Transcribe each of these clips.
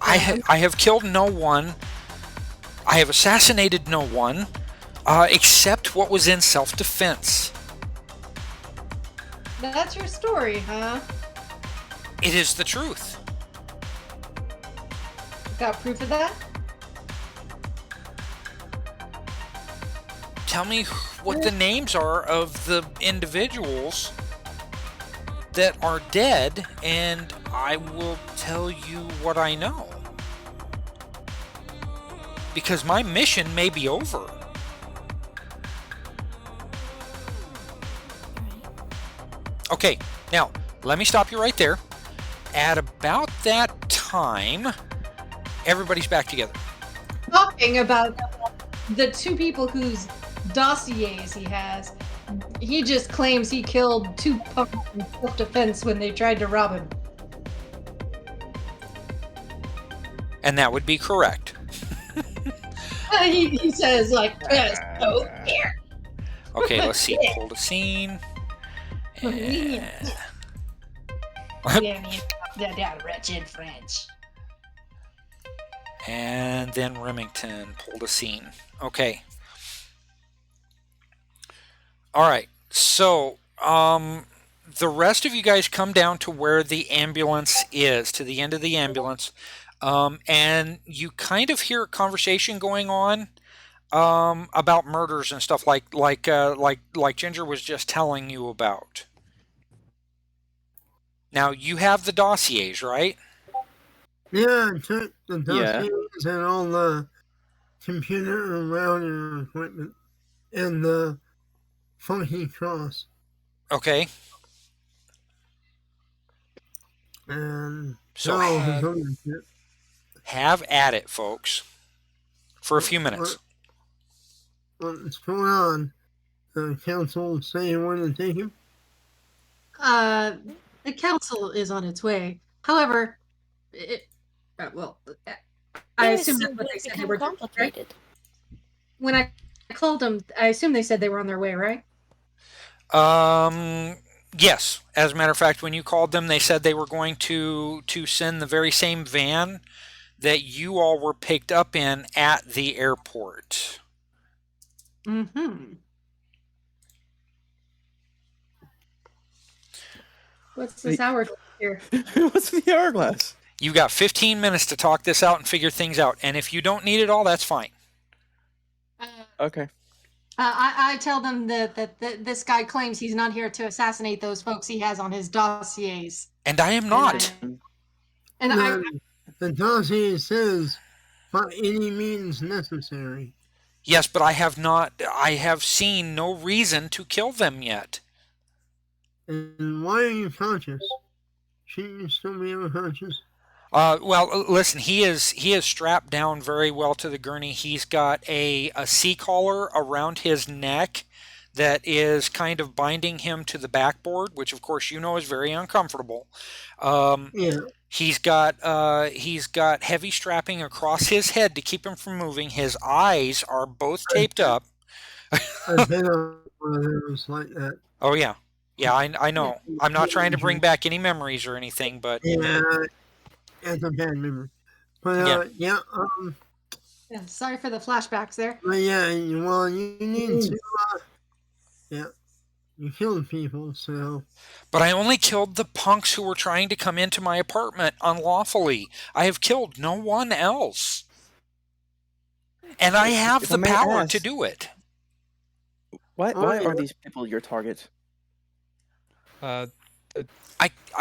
I have killed no one. I have assassinated no one, except what was in self-defense. That's your story, huh? It is the truth. Got proof of that? Tell me what the names are of the individuals that are dead, and I will tell you what I know. Because my mission may be over. Okay, now, let me stop you right there. At about that time, everybody's back together. Talking about the two people whose dossiers he has, he just claims he killed two punks in self-defense when they tried to rob him. And that would be correct. He says, like, so here. Okay, let's see. Pull the scene. That wretched French. And then Remington pulled a scene. Okay. All right. So, the rest of you guys come down to where the ambulance is, to the end of the ambulance, and you kind of hear a conversation going on about murders and stuff like Ginger was just telling you about. Now, you have the dossiers, right? Yeah, I took the dossiers and all the computer and router equipment and the funky cross. Okay. And so have at it, folks, for a few minutes. What's going on? The council say you want to take him? The council is on its way. However, I assume that's what they said they were complicated. Right? When I called them, I assume they said they were on their way, right? Yes. As a matter of fact, when you called them, they said they were going to send the very same van that you all were picked up in at the airport. Mm-hmm. What's this hourglass here? What's in the hourglass? You got 15 minutes to talk this out and figure things out. And if you don't need it all, that's fine. Okay. I tell them that this guy claims he's not here to assassinate those folks he has on his dossiers. And I am not. The dossier says, by any means necessary. Yes, but I have seen no reason to kill them yet. And why are you conscious? Shouldn't you still be unconscious? Well, listen, he is strapped down very well to the gurney. He's got a C-collar around his neck that is kind of binding him to the backboard, which of course you know is very uncomfortable. Yeah. He's got heavy strapping across his head to keep him from moving. His eyes are both taped up. I've been on one of those like that. Oh yeah. Yeah, I know. I'm not trying to bring back any memories or anything, but yeah, it's a bad memory. But yeah. Sorry for the flashbacks there. But yeah, well, you need to. You killed people, so. But I only killed the punks who were trying to come into my apartment unlawfully. I have killed no one else, and I have the power to do it. Why are these people your target? I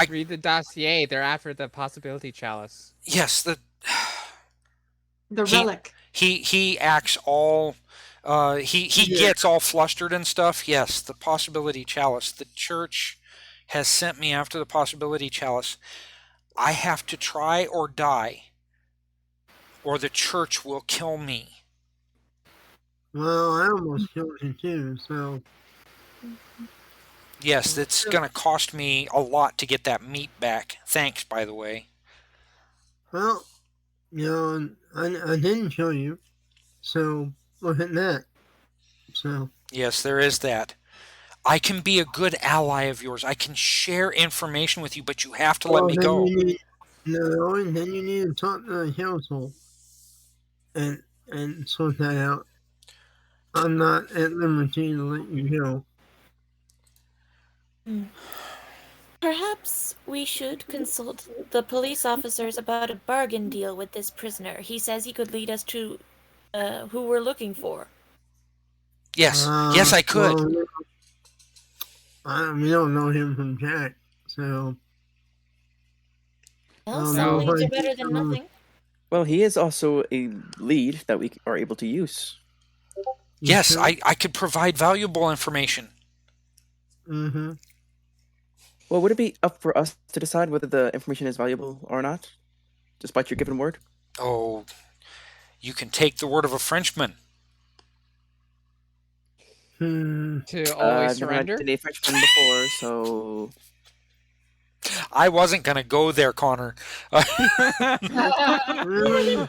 read the dossier. They're after the possibility chalice. Yes, the relic. He acts all. He gets all flustered and stuff. Yes, the possibility chalice. The church has sent me after the possibility chalice. I have to try or die, or the church will kill me. Well, I almost killed you too, so. Yes, it's going to cost me a lot to get that meat back. Thanks, by the way. Well, I didn't kill you, so look at that. So. Yes, there is that. I can be a good ally of yours. I can share information with you, but you have to let me go. No, and then you need to talk to the council and sort that out. I'm not at liberty to let you go. Perhaps we should consult the police officers about a bargain deal with this prisoner. He says he could lead us to who we're looking for. Yes, yes, I could. Well, we don't know him from Jack, so. Well, some leads are better than nothing. Well, he is also a lead that we are able to use. Yes, I could provide valuable information. Mm-hmm. Well, would it be up for us to decide whether the information is valuable or not, despite your given word? Oh, you can take the word of a Frenchman. To always surrender? I've never had a Frenchman before, so... I wasn't going to go there, Connor. Really?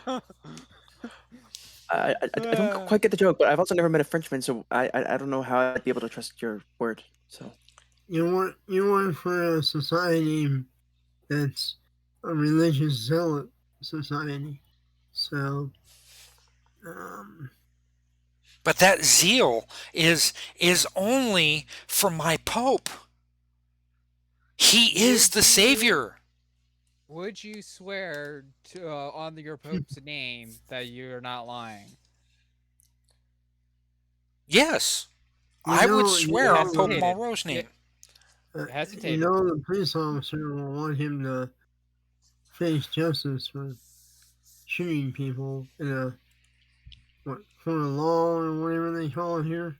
I don't quite get the joke, but I've also never met a Frenchman, so I don't know how I'd be able to trust your word. So you work for a society that's a religious zealot society, so. But that zeal is only for my Pope. He is the Savior. Would you swear to on your Pope's name that you're not lying? Yes. I would swear on Pope Mulro's name. Hesitated. You know, the police officer will want him to face justice for shooting people in a for the law or whatever they call it here.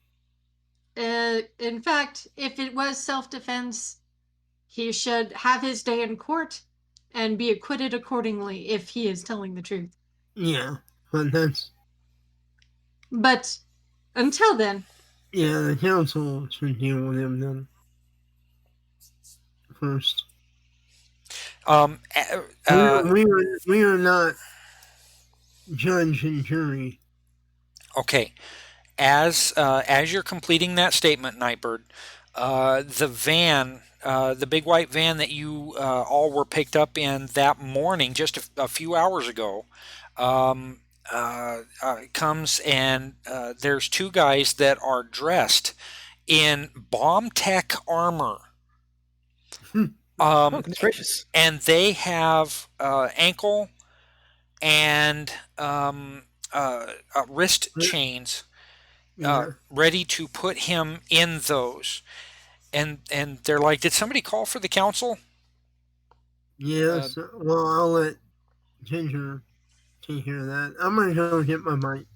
In fact, if it was self-defense, he should have his day in court and be acquitted accordingly if he is telling the truth. Yeah, but that's... But until then... Yeah, the council should deal with him then. First. We are not judge and jury. Okay. As you're completing that statement, Nightbird, the van, the big white van that you all were picked up in that morning, just a few hours ago, comes and there's two guys that are dressed in bomb tech armor. goodness gracious. And they have ankle and wrist chains ready to put him in those. And they're like, did somebody call for the council? Yes. Well, I'll let Ginger take care of that. I'm going to go get my mic.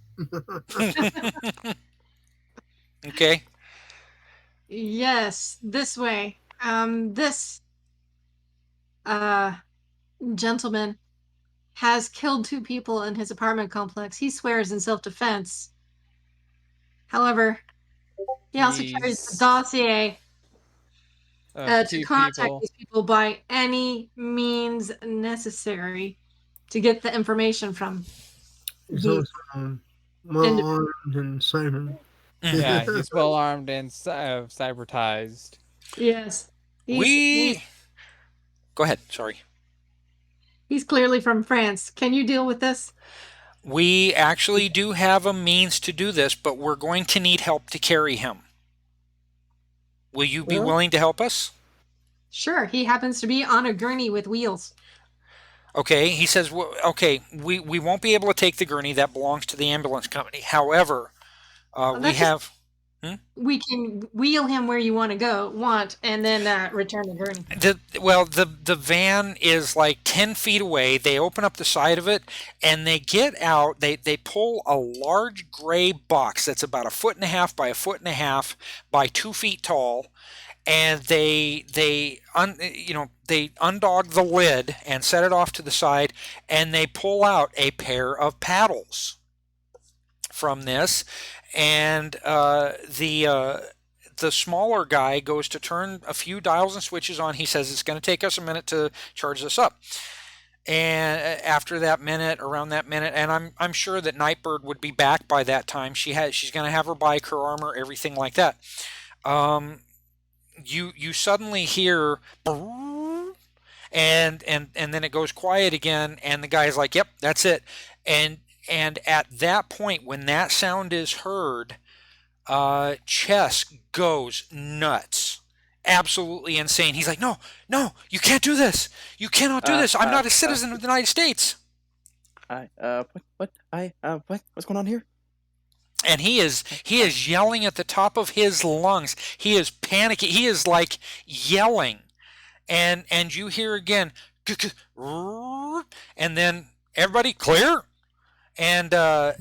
Okay. Yes, this way. This gentleman has killed 2 people in his apartment complex. He swears in self-defense. However, he also carries the dossier to contact these people by any means necessary to get the information from. He's also well-armed and cyber. Yeah, he's well-armed and cybertized. Yes. Go ahead, sorry. He's clearly from France. Can you deal with this? We actually do have a means to do this, but we're going to need help to carry him. Will you be willing to help us? Sure. He happens to be on a gurney with wheels. Okay, he says, well, okay, we won't be able to take the gurney. That belongs to the ambulance company. However, we have... We can wheel him where you want, and then return the gurney. The van is like 10 feet away. They open up the side of it, and they get out. They pull a large gray box that's about 1.5 by 1.5 by 2 feet tall, and they undog the lid and set it off to the side, and they pull out a pair of paddles from this. And the smaller guy goes to turn a few dials and switches on. He says it's going to take us a minute to charge this up. And after that minute, around that minute, and I'm sure that Nightbird would be back by that time. She's going to have her bike, her armor, everything like that. You suddenly hear, and then it goes quiet again, and the guy's like, "Yep, that's it." And at that point, when that sound is heard, Chess goes nuts, absolutely insane. He's like, "No, no, you can't do this. You cannot do this. I'm not a citizen of the United States." What's going on here? And he is yelling at the top of his lungs. He is panicking. He is like yelling, and you hear again, and then everybody clear, and the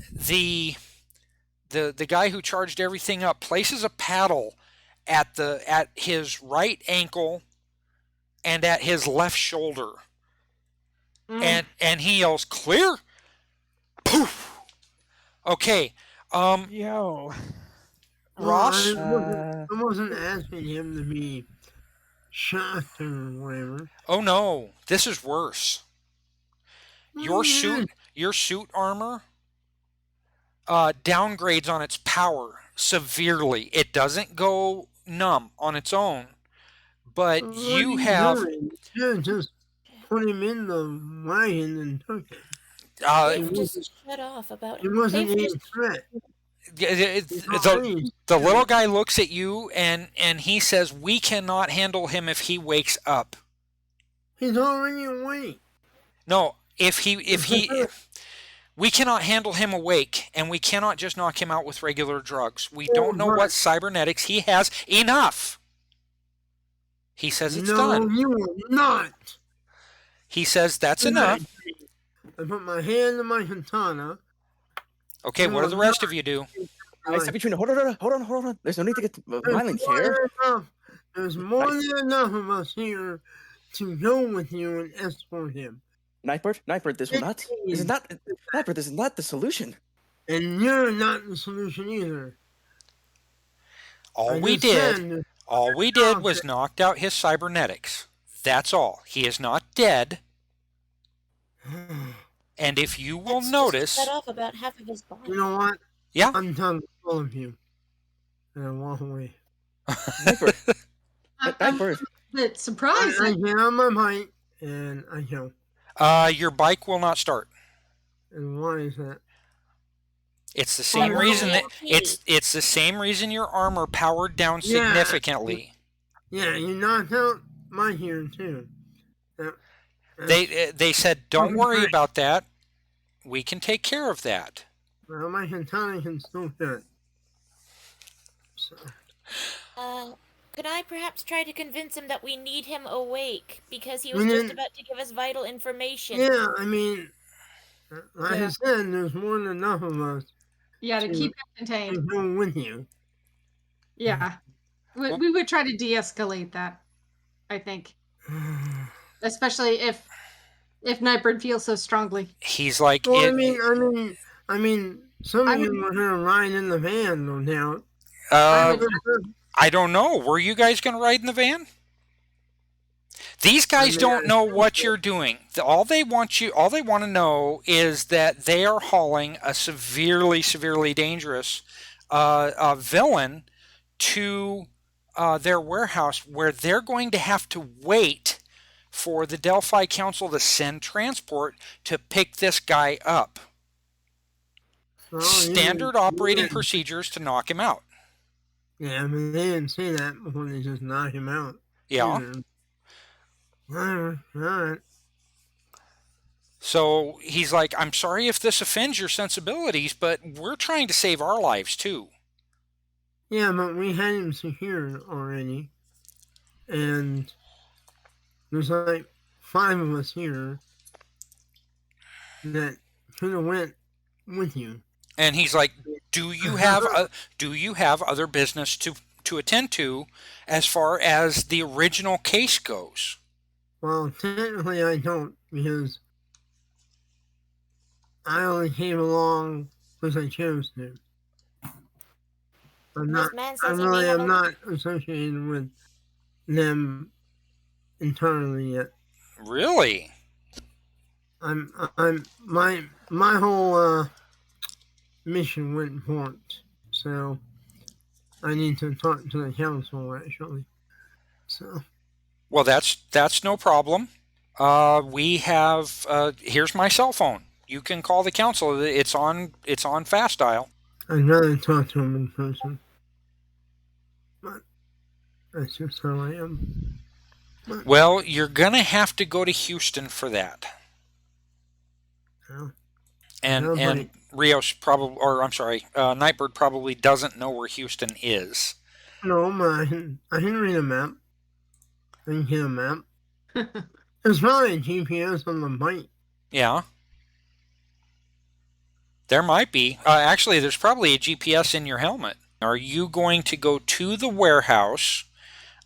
guy who charged everything up places a paddle at his right ankle and at his left shoulder, and he yells, "Clear!" Poof. Okay. Yo. Ross? I wasn't asking him to be shot or whatever. Oh no, this is worse. Your suit armor downgrades on its power severely. It doesn't go numb on its own, but you have. Yeah, just put him in the wagon and took it. They've just shut off about It wasn't any threat. The little guy looks at you and he says, "We cannot handle him if he wakes up." He's already awake. No, if we cannot handle him awake, and we cannot just knock him out with regular drugs. We don't know what cybernetics he has. Enough. He says it's done. No, you will not. He says that's enough. I put my hand in my katana. Okay, what do the rest of you do? I step between. Hold on. There's no need to get violent here. There's more than enough of us here to go with you and escort him. Nightbird, this is not the solution. And you're not the solution either. All we did was knocked out his cybernetics. That's all. He is not dead. And if you will notice, cut off about half of his body. You know what? Yeah. I'm done with all of you. And I walk away. Nightbird. I'm a bit surprised. I get on my bike and I go. your bike will not start. And why is that? It's the same reason that it's the same reason your armor powered down significantly. Yeah, you knocked out my here too. They said, "Don't worry about that. We can take care of that." Well, my katana can still fit. So. Could I perhaps try to convince him that we need him awake because he was just about to give us vital information? Yeah, I mean, like I said, there's more than enough of us. Yeah, to keep him contained. To go with you. Yeah, we would try to de-escalate that. I think, especially if Nightbird feels so strongly. He's like, well, I mean, some of you were gonna ride in the van, no doubt. I don't know. Were you guys going to ride in the van? These guys don't know what you're doing. All they want to know is that they are hauling a severely, severely dangerous villain to their warehouse, where they're going to have to wait for the Delphi Council to send transport to pick this guy up. Well, Standard operating procedures to knock him out. Yeah, I mean, they didn't say that before they just knock him out. Yeah. Whatever. All right. So he's like, "I'm sorry if this offends your sensibilities, but we're trying to save our lives too." Yeah, but we had him secured already. And there's like 5 of us here that could have went with you. And he's like, "Do you have other business to attend to as far as the original case goes?" Well, technically I don't, because I only came along because I chose to. I'm not associated with them entirely yet. Really? My whole mission went port, so I need to talk to the council actually. So. Well, that's no problem. We have. Here's my cell phone. You can call the council. It's on. It's on fast dial. I'd rather talk to him in person. But that's just how I am. Well, you're gonna have to go to Houston for that. Yeah. And Rios probably, or I'm sorry, Nightbird probably doesn't know where Houston is. No, but I can read a map. I can get a map. There's probably a GPS on the bike. Yeah. There might be. Actually, there's probably a GPS in your helmet. Are you going to go to the warehouse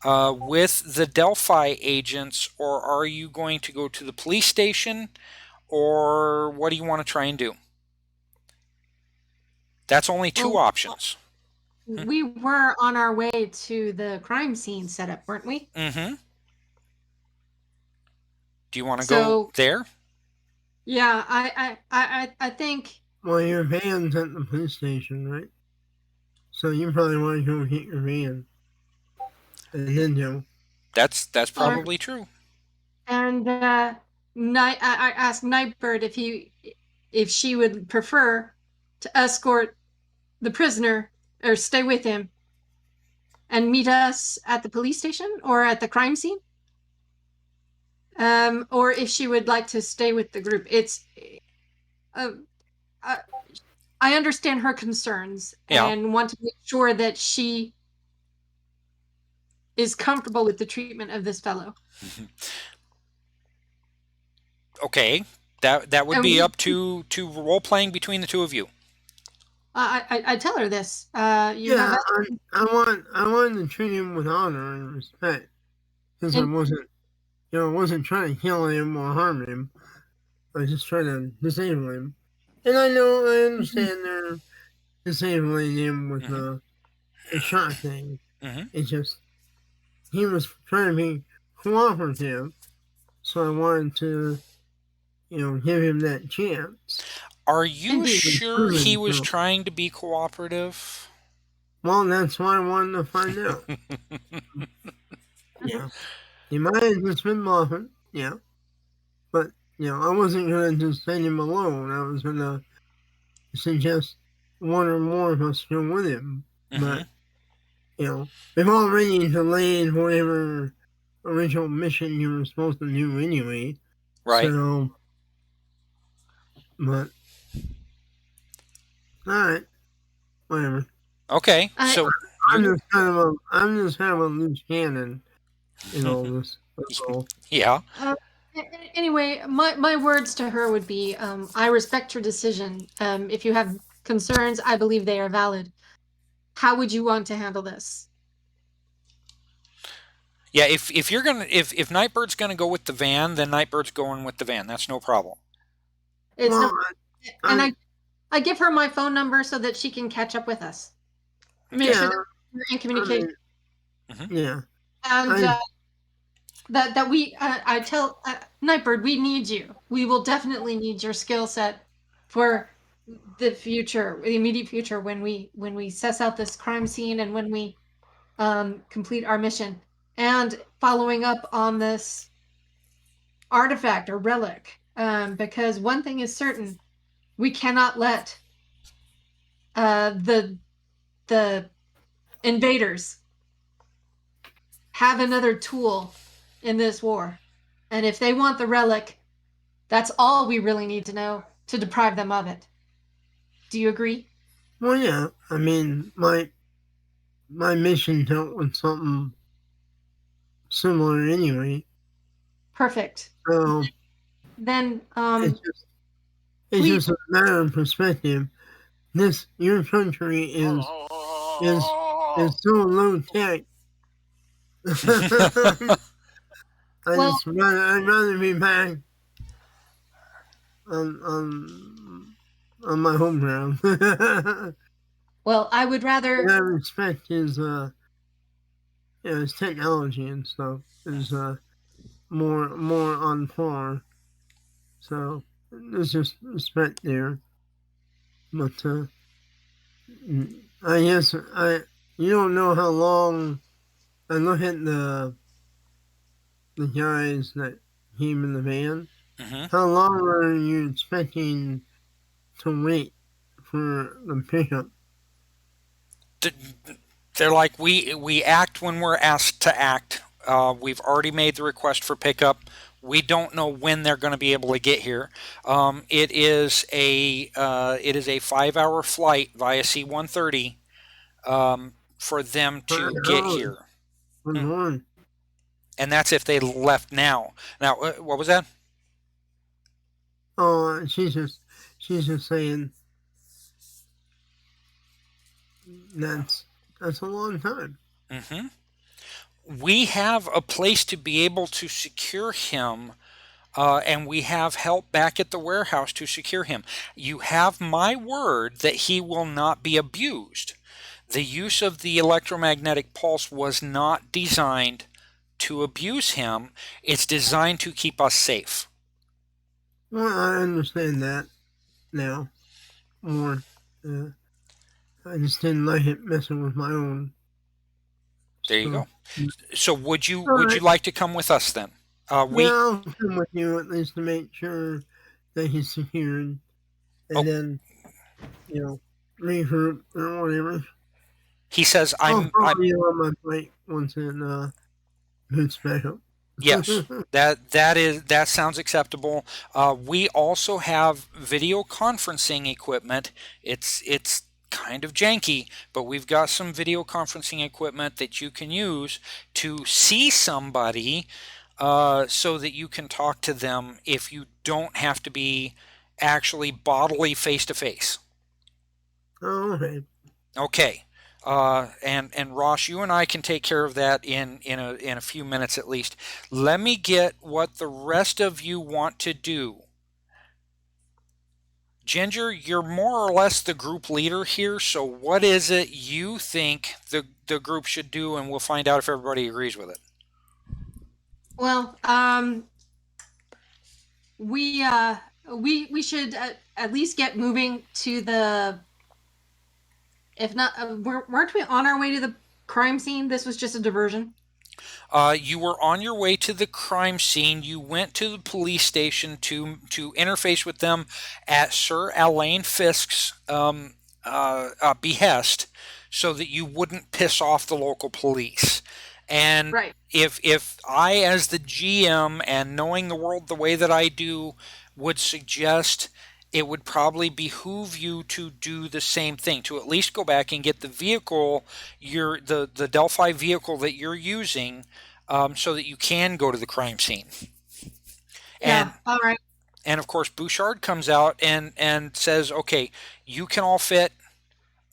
with the Delphi agents, or are you going to go to the police station, or what do you want to try and do? That's only two options. We were on our way to the crime scene setup, weren't we? Mm-hmm. Do you want to go there? Yeah, I think. Well, your van's at the police station, right? So you probably want to go get your van, and then go. That's probably true. And I asked Nightbird if she would prefer to escort the prisoner or stay with him and meet us at the police station or at the crime scene, or if she would like to stay with the group. It's I understand her concerns and want to make sure that she is comfortable with the treatment of this fellow. Okay, that would be up to role playing between the two of you. I tell her this. I wanted to treat him with honor and respect, because I wasn't trying to kill him or harm him. I was just trying to disable him. And I understand they're disabling him with the shot thing. Mm-hmm. It's just he was trying to be cooperative, so I wanted to, give him that chance. Are you sure he was trying to be cooperative? Well, that's why I wanted to find out. Yeah. He might have just been bluffing, yeah. But, I wasn't going to just send him alone. I was going to suggest one or more of us go with him. Mm-hmm. But, we've already delayed whatever original mission you were supposed to do anyway. Right. So, but, alright. Whatever. Okay, so I'm just kind of a loose cannon in all this. That's all. Yeah. Anyway, my words to her would be, I respect your decision. If you have concerns, I believe they are valid. How would you want to handle this? Yeah, if Nightbird's gonna go with the van, then Nightbird's going with the van. That's no problem. And I give her my phone number so that she can catch up with us. Make sure that we're in communication. Yeah. And that we, I tell Nightbird, we need you. We will definitely need your skill set for the future, the immediate future, when we suss out this crime scene and when we complete our mission. And following up on this artifact or relic, because one thing is certain, we cannot let the invaders have another tool in this war. And if they want the relic, that's all we really need to know to deprive them of it. Do you agree? Well, yeah. I mean, my mission dealt with something similar anyway. Perfect. So then it's just a matter of perspective. Your country is so low tech. I'd rather be back on my home ground. Well, I would rather. I respect his technology and stuff is more on par. So there's just respect there. But I guess you don't know how long. I look at the guys that him in the van. Hmm. How long are you expecting to wait for the pickup? They're like, we act when we're asked to act. We've already made the request for pickup. We don't know when they're going to be able to get here. It is a 5-hour flight via C-130 for them to get here, On. and that's if they left now. Now, what was that? Oh, she's just saying that's a long time. Hmm. We have a place to be able to secure him, and we have help back at the warehouse to secure him. You have my word that he will not be abused. The use of the electromagnetic pulse was not designed to abuse him. It's designed to keep us safe. Well, I understand that now. Or I just didn't like it messing with my own. There you go. So would you Alright. like to come with us then? Yeah, I'll come with you at least to make sure that he's secured, and then regroup or whatever. He says, I'll follow you on my flight once it boots back up. Yes, that sounds acceptable. We also have video conferencing equipment. It's kind of janky, but we've got some video conferencing equipment that you can use to see somebody, so that you can talk to them if you don't have to be actually bodily face to face. Oh, okay. Okay. And Ross, you and I can take care of that in a few minutes at least. Let me get what the rest of you want to do. Ginger, you're more or less the group leader here, so what is it you think the group should do, and we'll find out if everybody agrees with it. Well, we should at least get moving to the. If not, weren't we on our way to the crime scene? This was just a diversion. You were on your way to the crime scene. You went to the police station to interface with them at Sir Alain Fisk's behest, so that you wouldn't piss off the local police. And right. if I, as the GM, and knowing the world the way that I do, would suggest, it would probably behoove you to do the same thing, to at least go back and get the vehicle, the Delphi vehicle that you're using, so that you can go to the crime scene. Yeah, all right. And of course, Bouchard comes out and says, okay, you can all fit,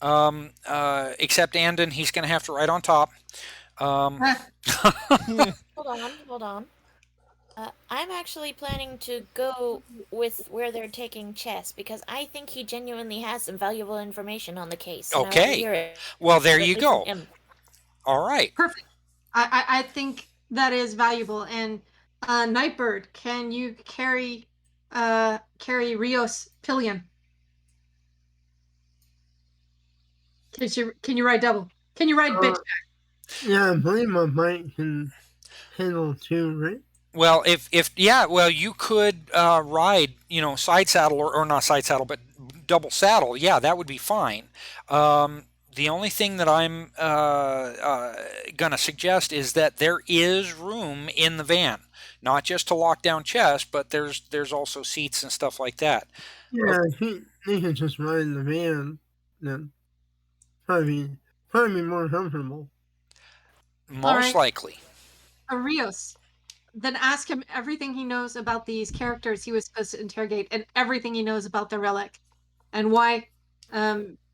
except Andon. He's going to have to ride on top. Hold on. I'm actually planning to go with where they're taking Chesse, because I think he genuinely has some valuable information on the case. Okay. Well, there you go. All right. Perfect. I think that is valuable. And Nightbird, can you carry Rios Pillion? Can you ride double? Can you ride bitch? Yeah, I believe my bike can handle 2, right? Well, you could ride, side saddle or not side saddle, but double saddle. Yeah, that would be fine. The only thing that I'm gonna suggest is that there is room in the van, not just to lock down Chesse, but there's also seats and stuff like that. Yeah, he can just ride in the van. Then probably more comfortable. Most likely. Rios. Then ask him everything he knows about these characters he was supposed to interrogate, and everything he knows about the relic, and why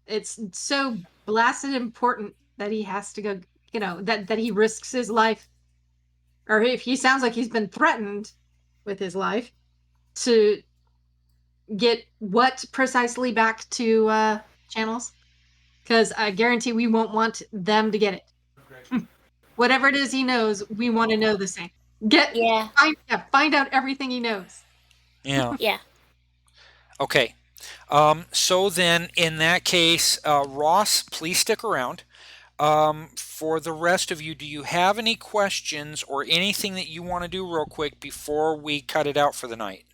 it's so blasted important that he has to go, that he risks his life, or if he sounds like he's been threatened with his life, to get what precisely back to channels, because I guarantee we won't want them to get it. Whatever it is he knows, we want to know the same. Find out everything he knows. Yeah. Yeah. Okay. So then, in that case, Ross, please stick around. For the rest of you, do you have any questions or anything that you want to do real quick before we cut it out for the night?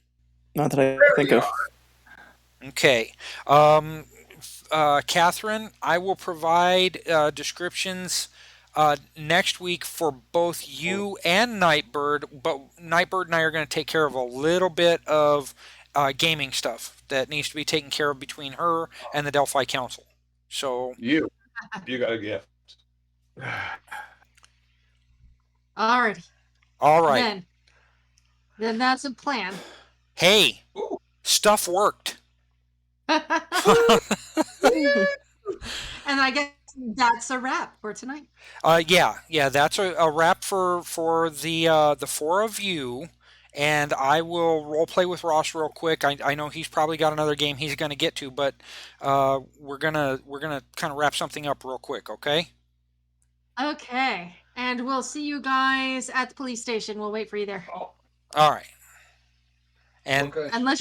Not that I think of. Okay. Catherine, I will provide descriptions next week for both you and Nightbird, but Nightbird and I are going to take care of a little bit of gaming stuff that needs to be taken care of between her and the Delphi Council. So You got a gift. Alrighty. all right. Then that's a plan. Hey, stuff worked. And I guess that's a wrap for tonight. Yeah, that's a wrap for the four of you, and I will role play with Ross real quick. I know he's probably got another game he's going to get to, but we're gonna kind of wrap something up real quick, okay? Okay. And we'll see you guys at the police station. We'll wait for you there. Oh, All right. And okay. Unless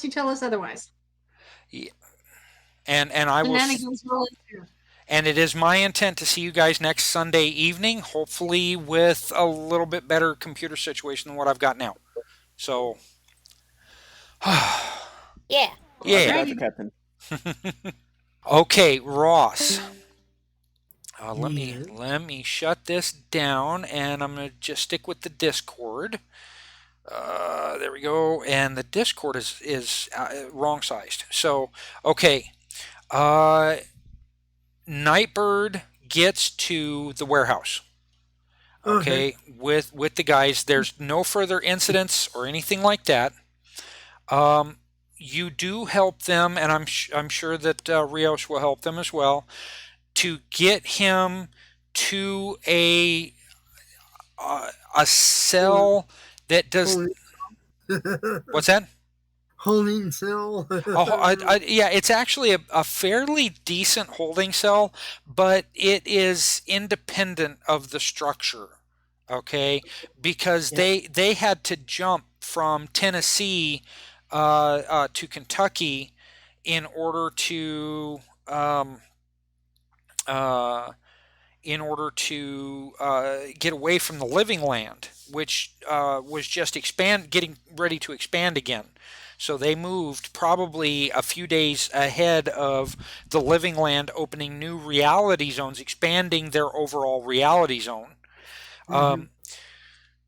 you tell us otherwise. and I will. Shenanigans will ensue. And it is my intent to see you guys next Sunday evening, hopefully with a little bit better computer situation than what I've got now. So, Yeah. yeah. Roger, Captain. Okay, Ross. Let Yeah. me shut this down, and I'm gonna just stick with the Discord. There we go, and the Discord is wrong sized. So, okay. Nightbird gets to the warehouse. Okay, with the guys. There's no further incidents or anything like that. You do help them, and I'm sure that Rios will help them as well to get him to a cell that does. What's that? Holding cell. Yeah, it's actually a fairly decent holding cell, but it is independent of the structure, okay? Because they had to jump from Tennessee to Kentucky in order to get away from the living land, which was just getting ready to expand again. So they moved probably a few days ahead of the living land opening new reality zones, expanding their overall reality zone.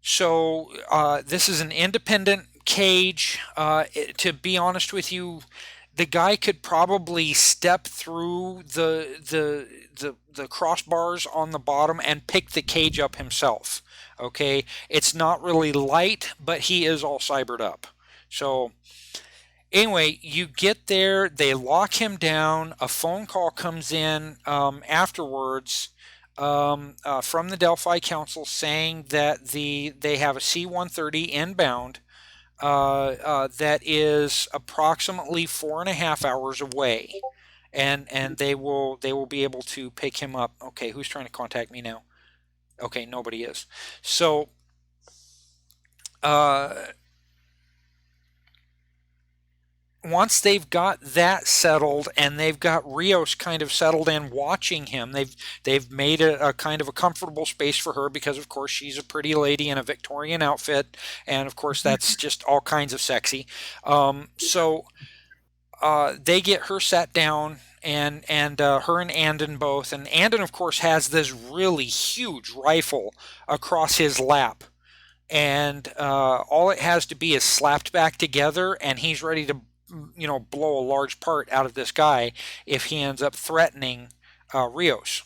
So this is an independent cage. To be honest with you, the guy could probably step through the crossbars on the bottom and pick the cage up himself. Okay, it's not really light, but he is all cybered up. So anyway, you get there, they lock him down, a phone call comes in afterwards from the Delphi Council saying that they have a C-130 inbound that is approximately 4.5 hours away, and they will be able to pick him up. Okay, who's trying to contact me now? Okay, nobody is. So once they've got that settled and they've got Rios kind of settled in watching him, they've made a kind of a comfortable space for her because of course she's a pretty lady in a Victorian outfit, and of course that's just all kinds of sexy. So they get her sat down, and her and Andon both, and Andon of course has this really huge rifle across his lap, and all it has to be is slapped back together and he's ready to blow a large part out of this guy if he ends up threatening Rios,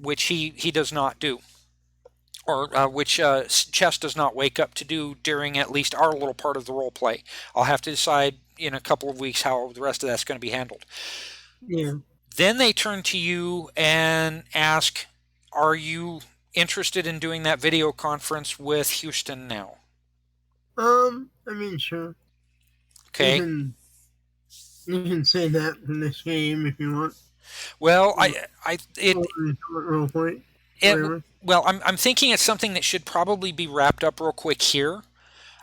which he does not do, or which Chesse does not wake up to do during at least our little part of the role play. I'll have to decide in a couple of weeks how the rest of that's going to be handled. Yeah. Then they turn to you and ask, are you interested in doing that video conference with Houston now? I mean, sure. Okay. You can say that in this game if you want. Well, well, I'm thinking it's something that should probably be wrapped up real quick here.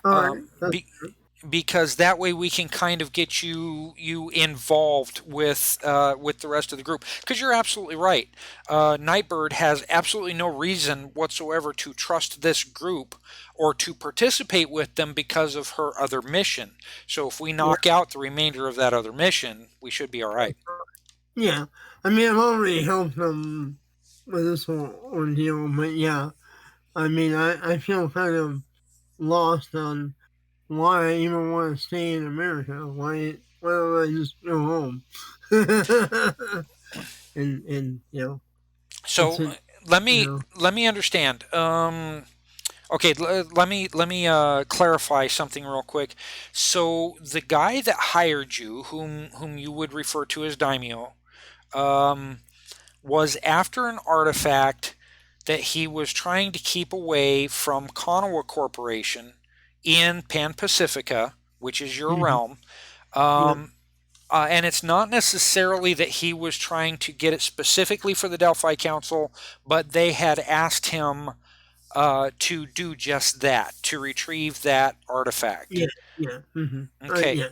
All right. because that way we can kind of get you involved with the rest of the group. Because you're absolutely right. Nightbird has absolutely no reason whatsoever to trust this group or to participate with them because of her other mission. So if we knock out the remainder of that other mission, we should be all right. Yeah, I mean, I've already helped them with this whole ordeal, but yeah, I mean, I feel kind of lost on why I even want to stay in America. Why don't I just go home? and So let me understand. Okay, let me clarify something real quick. So the guy that hired you, whom you would refer to as Daimyo, was after an artifact that he was trying to keep away from Konoha Corporation in Pan-Pacifica, which is your realm. And it's not necessarily that he was trying to get it specifically for the Delphi Council, but they had asked him to do just that, to retrieve that artifact. Yeah. Okay.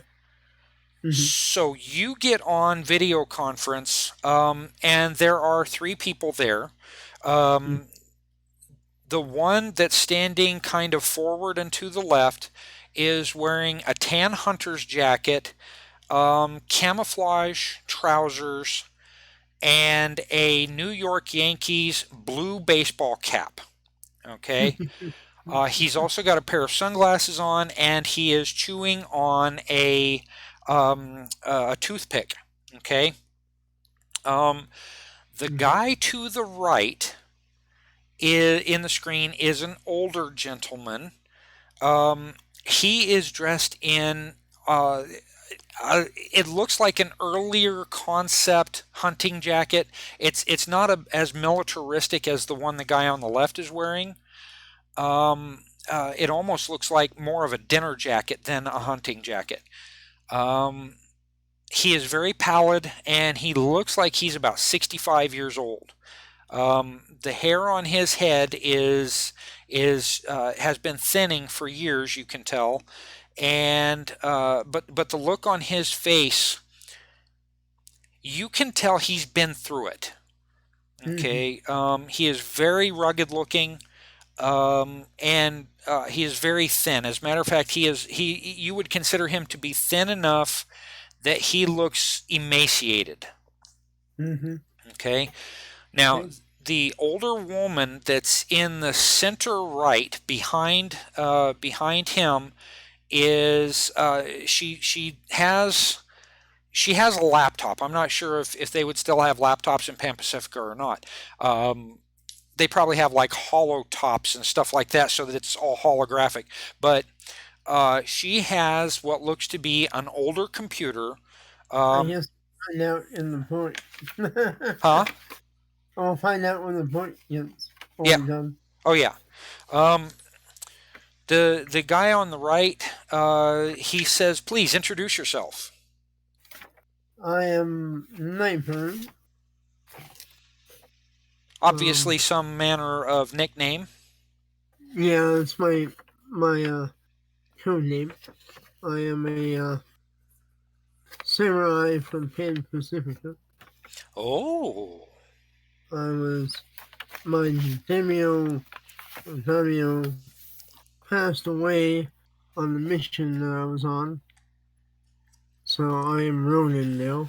So you get on video conference, and there are 3 people there. The one that's standing kind of forward and to the left is wearing a tan hunter's jacket, camouflage trousers, and a New York Yankees blue baseball cap. Okay. He's also got a pair of sunglasses on, and he is chewing on a toothpick. Okay. The guy to the right in the screen is an older gentleman. He is dressed in it looks like an earlier concept hunting jacket. It's not as militaristic as the one the guy on the left is wearing. It almost looks like more of a dinner jacket than a hunting jacket. He is very pallid, and he looks like he's about 65 years old. The hair on his head has been thinning for years, you can tell, and but the look on his face, you can tell he's been through it. Okay, he is very rugged looking, and he is very thin. As a matter of fact, you would consider him to be thin enough that he looks emaciated. Okay, now the older woman that's in the center right behind him is she has a laptop. I'm not sure if they would still have laptops in Pan-Pacifica or not. They probably have like hollow tops and stuff like that, so that it's all holographic. But she has what looks to be an older computer. I guess find out in the point. Huh? I'll find out when the point gets done. Oh yeah. The guy on the right, he says, "Please introduce yourself." I am Nightbird. Obviously, some manner of nickname. Yeah, it's my code name. I am a samurai from Pan-Pacifica. Oh. My daimyo passed away on the mission that I was on. So I am Ronin now.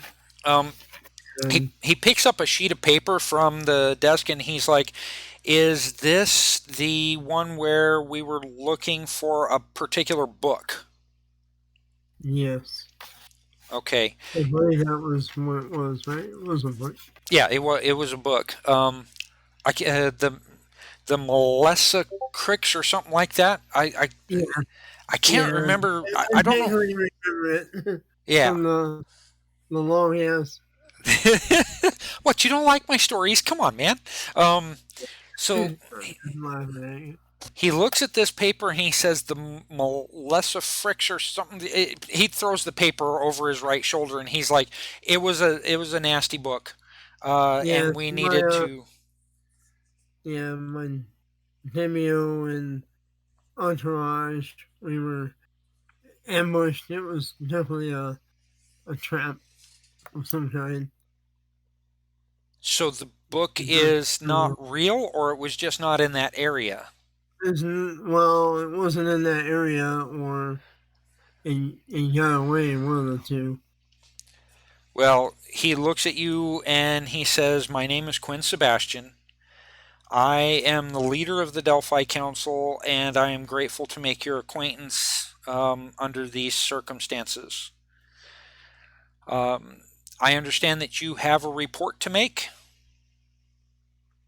He picks up a sheet of paper from the desk, and he's like, "Is this the one where we were looking for a particular book?" Yes. Okay. I believe that was what it was, right? It was a book. Yeah, it was a book. The Melissa Cricks or something like that. I can't remember. I don't know. Remember it. Yeah. From the long ass. What, you don't like my stories? Come on, man. So he looks at this paper and he says the Melissa Fricks or something. He throws the paper over his right shoulder and he's like, "It was a nasty book, and we needed to." Yeah, my daimyo and entourage, we were ambushed. It was definitely a trap of some kind. So the book is not real, or it was just not in that area? Well, it wasn't in that area, or it got away, one of the two. Well, he looks at you and he says, "My name is Quinn Sebastian. I am the leader of the Delphi Council, and I am grateful to make your acquaintance under these circumstances. I understand that you have a report to make."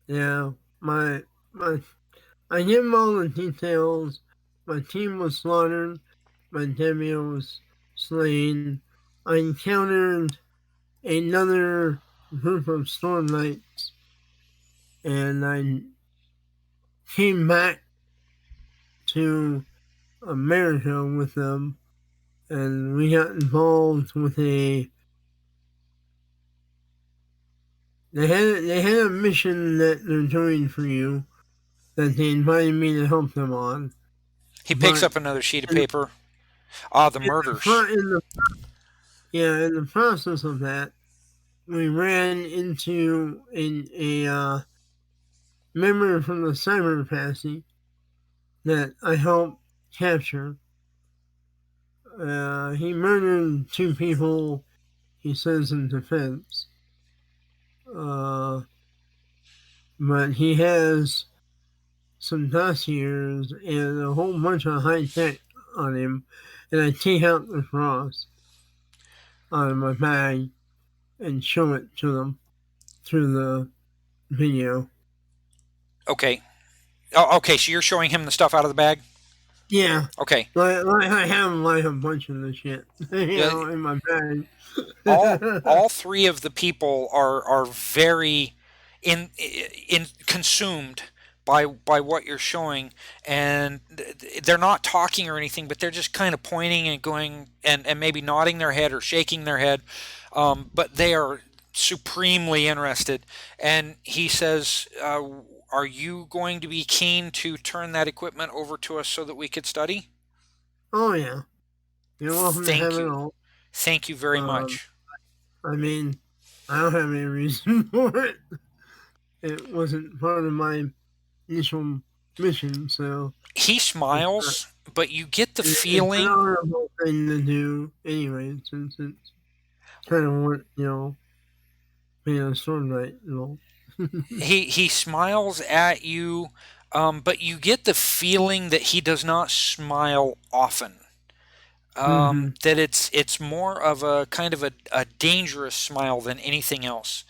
Yeah, my I give him all the details. My team was slaughtered. My Demio was slain. I encountered another group of Storm Knights, and I came back to America with them, and we got involved with a. They had a mission that they're doing for you that they invited me to help them on. He picks up another sheet of paper. The murders. In the process of that, we ran into a member from the cyber passy that I helped capture. He murdered 2 people, he says, in defense. But he has some dossiers and a whole bunch of high tech on him, and I take out the cross out of my bag and show it to them through the video. Okay. Oh, okay, so you're showing him the stuff out of the bag? Yeah. Okay. Like I have like a bunch of the shit, in my bag. all 3 of the people are very in consumed by what you're showing, and they're not talking or anything, but they're just kind of pointing and going and maybe nodding their head or shaking their head, but they are supremely interested. And he says, "Are you going to be keen to turn that equipment over to us so that we could study?" Oh yeah, you're welcome to have it all. Thank you very much. I mean, I don't have any reason for it. It wasn't part of my initial mission, so. He smiles, but you get the feeling. It's an honorable thing to do anyway, since it's kind of what, being a Storm Knight, He smiles at you, but you get the feeling that he does not smile often. That it's more of a kind of a dangerous smile than anything else.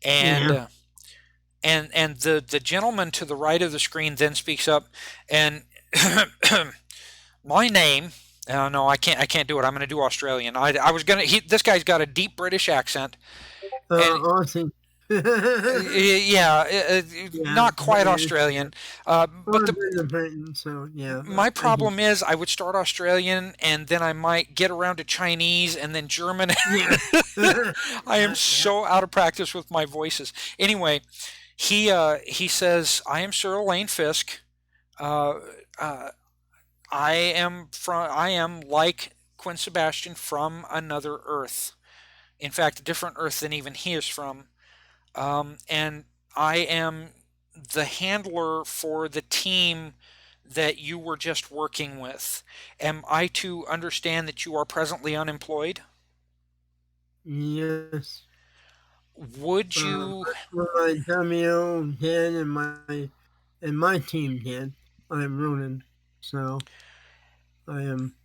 And and the gentleman to the right of the screen then speaks up, and my name. No, I can't do it. I'm going to do Australian. I was gonna. This guy's got a deep British accent. Awesome. Not quite Australian, but my problem is I would start Australian and then I might get around to Chinese and then German. I am so out of practice with my voices. Anyway, he says, "I am Sir Elaine Fisk. I am like Quinn Sebastian from another Earth. In fact, a different Earth than even he is from. And I am the handler for the team that you were just working with. Am I to understand that you are presently unemployed?" Yes. Would you? My cameo did and my team did. I'm Ronan, so I am.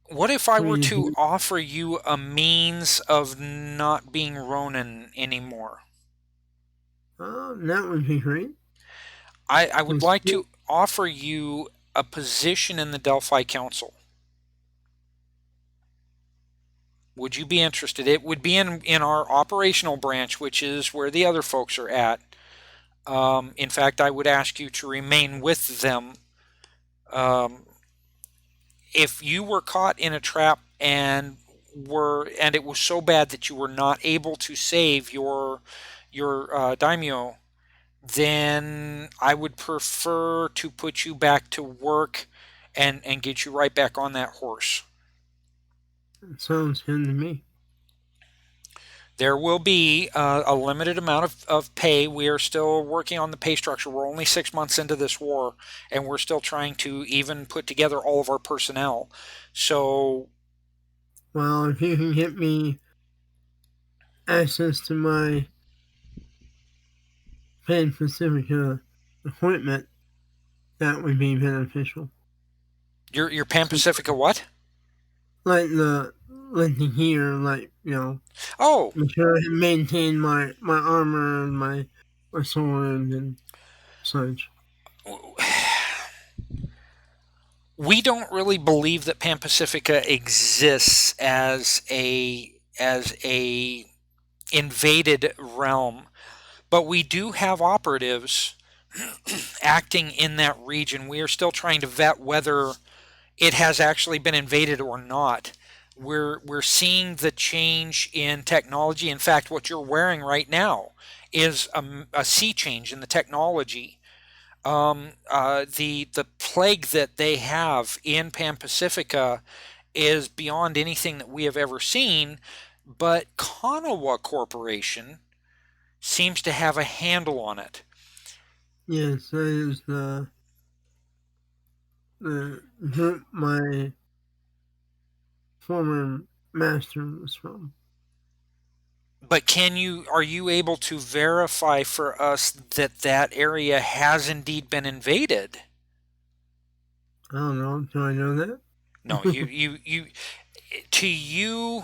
What if I were to offer you a means of not being Ronan anymore? That would be great. I would like to offer you a position in the Delphi Council. Would you be interested? It would be in our operational branch, which is where the other folks are at. In fact, I would ask you to remain with them. If you were caught in a trap and it was so bad that you were not able to save your daimyo, then I would prefer to put you back to work and get you right back on that horse. Sounds good to me. There will be a limited amount of pay. We are still working on the pay structure. We're only 6 months into this war, and we're still trying to even put together all of our personnel. So, well, if you can get me access to my Pan-Pacifica equipment, that would be beneficial. Your Pan-Pacifica what? Like the gear, Oh, make sure I maintain my armor and my sword and such. We don't really believe that Pan-Pacifica exists as a invaded realm, but we do have operatives acting in that region. We are still trying to vet whether it has actually been invaded or not. We're seeing the change in technology. In fact, what you're wearing right now is a sea change in the technology. The plague that they have in Pan-Pacifica is beyond anything that we have ever seen, but Konawa Corporation seems to have a handle on it. Yes, that is the group my former master was from. But are you able to verify for us that that area has indeed been invaded? I don't know. Do I know that? No, to you.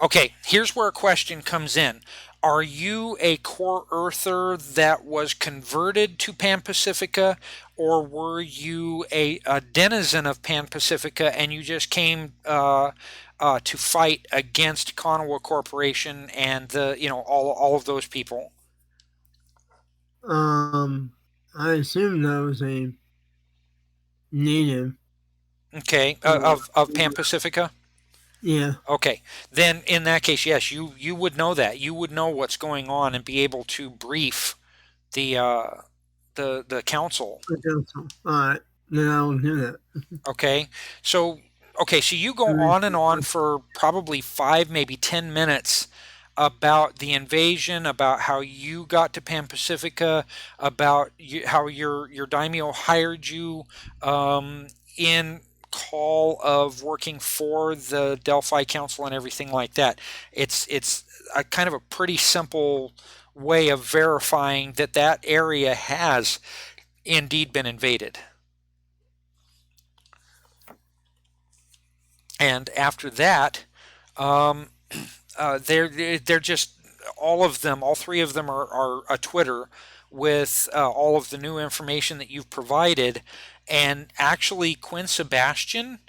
Okay, here's where a question comes in. Are you a core earther that was converted to Pan-Pacifica, or were you a denizen of Pan-Pacifica and you just came to fight against Konawa Corporation and all of those people? I assume that was a native. Okay, of Pan-Pacifica? Yeah. Okay, then in that case, yes, you would know that. You would know what's going on and be able to brief the council. The council. All right, then I will do that. Okay, so you go on and on for probably 5, maybe 10 minutes about the invasion, about how you got to Pan-Pacifica, about how your daimyo hired you in call of working for the Delphi Council and everything like that. It's a kind of a pretty simple way of verifying that that area has indeed been invaded. And after that, they're just all of them, all three of them are a Twitter with all of the new information that you've provided. And actually, Quinn Sebastian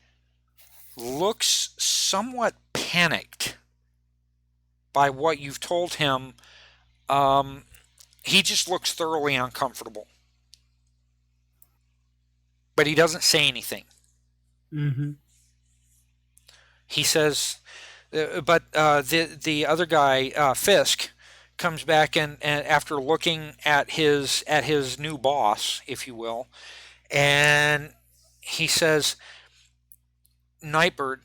looks somewhat panicked by what you've told him. He just looks thoroughly uncomfortable. But he doesn't say anything. Mm-hmm. He says, but the other guy, Fisk, comes back and after looking at his new boss, if you will, and he says, Nightbird,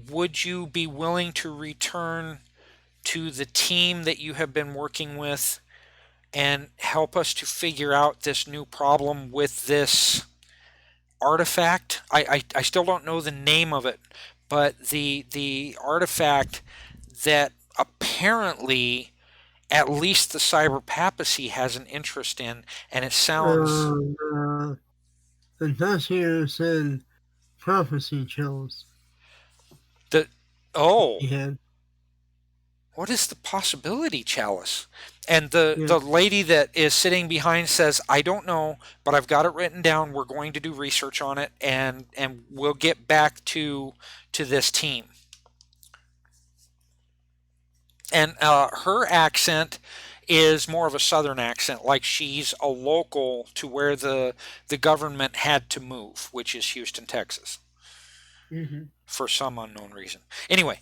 would you be willing to return to the team that you have been working with and help us to figure out this new problem with this artifact? I still don't know the name of it, but the artifact that apparently at least the cyber papacy has an interest in, and it sounds... the dossier said prophecy chills. Yeah. What is the possibility, Chalice? And the lady that is sitting behind says, I don't know, but I've got it written down. We're going to do research on it, and we'll get back to this team. And her accent is more of a southern accent, like she's a local to where the government had to move, which is Houston, Texas. Mm-hmm. For some unknown reason. Anyway.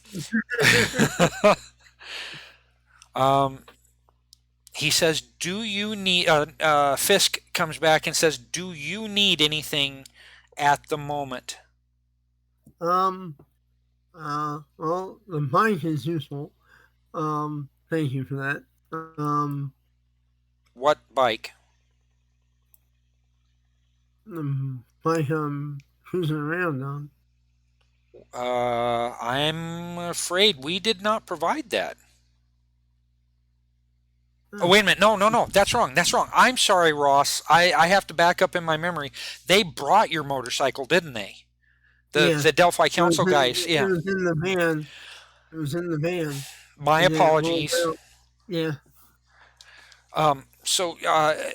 He says, do you need... Fisk comes back and says, "Do you need anything at the moment?" Well, the bike is useful. Thank you for that. What bike? The bike I'm cruising around on. I'm afraid we did not provide that. Oh, wait a minute. No. That's wrong. I'm sorry, Ross. I have to back up in my memory. They brought your motorcycle, didn't they? The Delphi Council guys. Yeah. It was in the van. My apologies. Yeah. So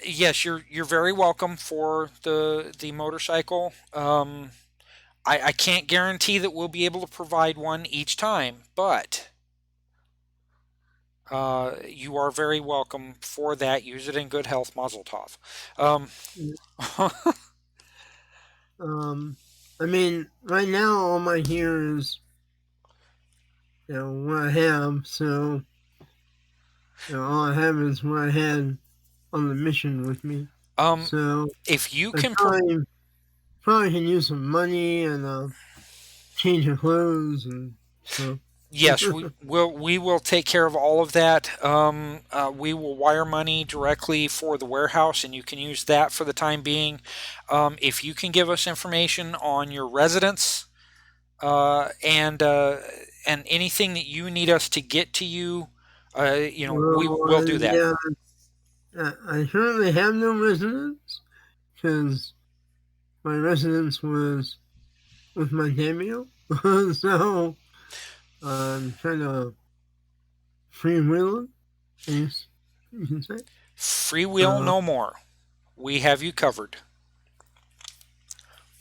yes, you're very welcome for the motorcycle. I can't guarantee that we'll be able to provide one each time, but you are very welcome for that. Use it in good health, Mazel Tov. I mean, right now all my gear is, what I have. So, all I have is what I had on the mission with me. So if you I can probably can use some money and change of clothes and so. Yes, we will take care of all of that. We will wire money directly for the warehouse, and you can use that for the time being. If you can give us information on your residence and anything that you need us to get to you, we'll do that. Yeah, I currently have no residence because my residence was with my cameo, so. I'm kind of freewheeling, you can say. Freewheel no more. We have you covered.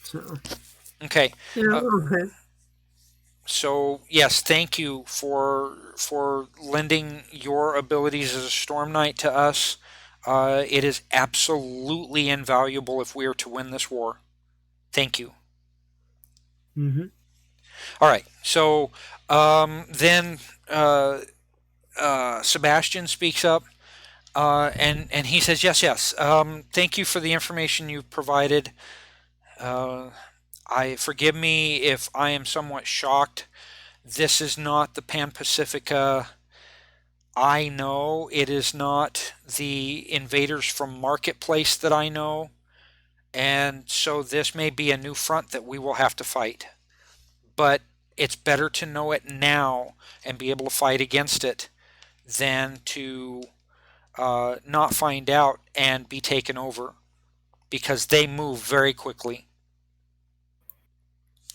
So. Okay. Yeah, okay. So yes, thank you for lending your abilities as a Storm Knight to us. It is absolutely invaluable if we are to win this war. Thank you. Mm-hmm. All right. So then Sebastian speaks up, and he says, "Yes. Thank you for the information you've provided. Forgive me if I am somewhat shocked. This is not the Pan-Pacifica I know. It is not the invaders from Marketplace that I know, and so this may be a new front that we will have to fight. But it's better to know it now and be able to fight against it than to not find out and be taken over, because they move very quickly.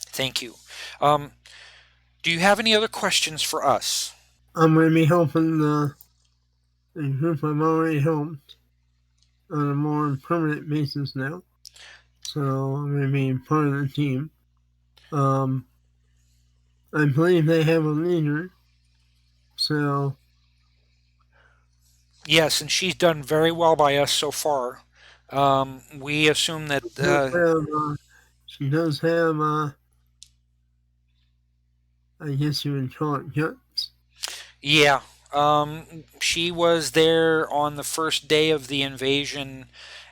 Thank you. Do you have any other questions for us?" I'm going to be helping the group I've already helped on a more permanent basis now. So I'm going to be part of the team. I believe they have a leader. So. Yes, and she's done very well by us so far. We assume that she does have, I guess you would call it guts. Yeah. She was there on the first day of the invasion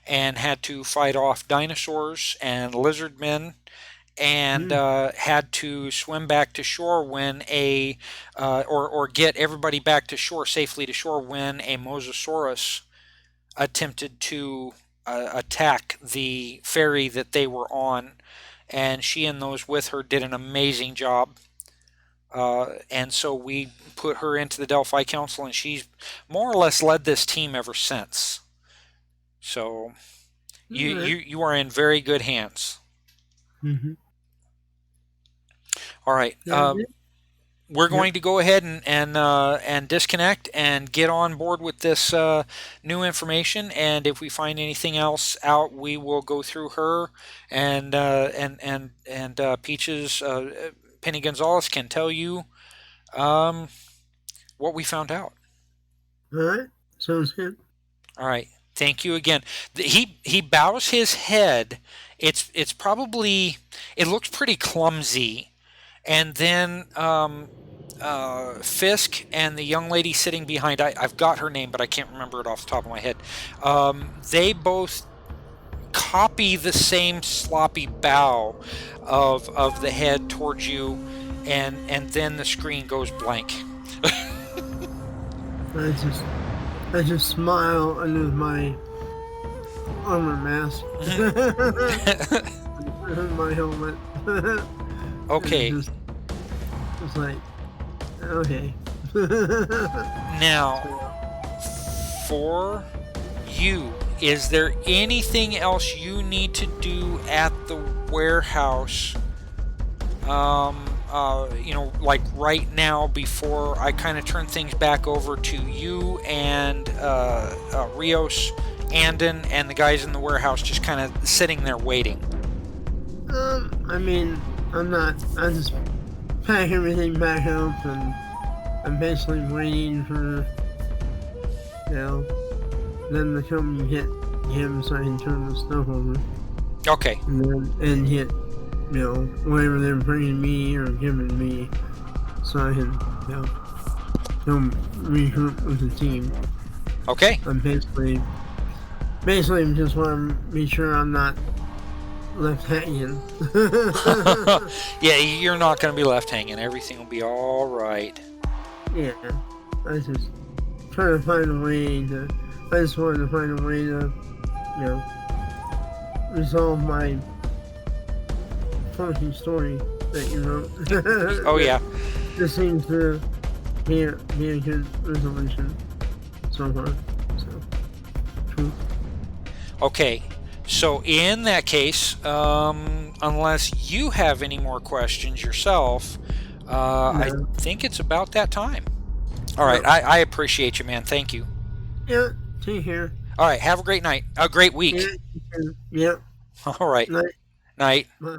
and had to fight off dinosaurs and lizard men, and had to swim back to shore when or get everybody back to shore safely to shore when a Mosasaurus attempted to attack the ferry that they were on, and she and those with her did an amazing job. And so we put her into the Delphi Council, and she's more or less led this team ever since. So you are in very good hands. Mm-hmm. All right. We're going to go ahead and disconnect and get on board with this new information. And if we find anything else out, we will go through her and Peaches. Penny Gonzalez can tell you what we found out. All right. Sounds good. All right. Thank you again. He bows his head. It's probably, it looks pretty clumsy. And then Fisk and the young lady sitting behind, I've got her name, but I can't remember it off the top of my head. They both copy the same sloppy bow of the head towards you, and then the screen goes blank. I just smile under my armor mask. My helmet. Okay. It's like, okay. Now, for you, is there anything else you need to do at the warehouse? Like right now, before I kind of turn things back over to you and Rios, Andon, and the guys in the warehouse, just kind of sitting there waiting. I mean, I just pack everything back up, and I'm basically waiting for, them to come and get him so I can turn the stuff over. Okay. And hit, whatever they're bringing me or giving me, so I can, come regroup with the team. Okay. I'm basically just want to be sure I'm not left hanging. Yeah, you're not going to be left hanging. Everything will be all right. Yeah, I just try to find a way to. I just wanted to find a way to, resolve my funky story that you wrote. Oh yeah. This seems to be a good resolution so far. So, cool. Okay. So in that case, unless you have any more questions yourself, I think it's about that time. All right. I appreciate you, man. Thank you. Yeah. Take care. All right. Have a great night. A great week. Yeah. All right. Night. Night. Bye.